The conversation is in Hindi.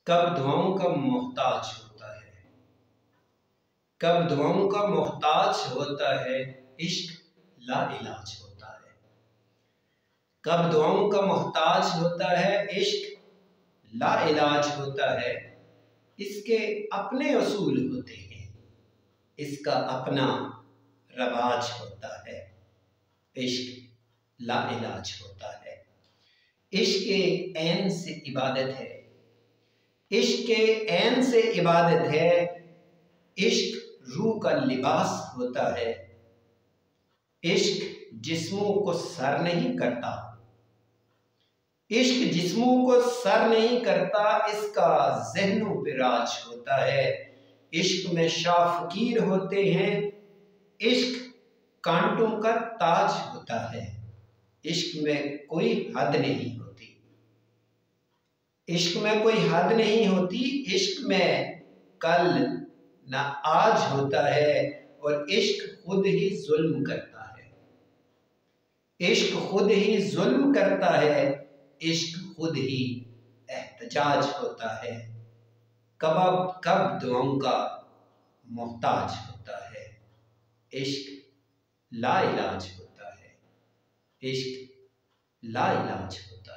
कब दुआओं का मोहताज होता है, कब दुआओं का मोहताज होता है, इश्क लाइलाज होता है। कब दुआओं का मोहताज होता है, इश्क लाइलाज होता है। इसके अपने उसूल होते हैं, इसका अपना रवाज होता है, इश्क लाइलाज होता है। इश्क ऐन से इबादत है, इश्क ऐन से इबादत है। इश्क रूह का लिबास होता है। इश्क जिस्मों को सर नहीं करता, इश्क जिस्मों को सर नहीं करता, इसका ज़हनों पे राज होता है। इश्क में शाह फकीर होते हैं, इश्क कांटों का ताज होता है। इश्क में कोई हद नहीं होती, इश्क में कोई हद नहीं होती। इश्क में कल ना आज होता है और इश्क खुद ही जुल्म करता है। इश्क खुद ही जुल्म करता है, इश्क खुद ही एहतजाज होता है। कब दुआओं का मोहताज होता है, इश्क लाइलाज होता है, इश्क लाइलाज होता है।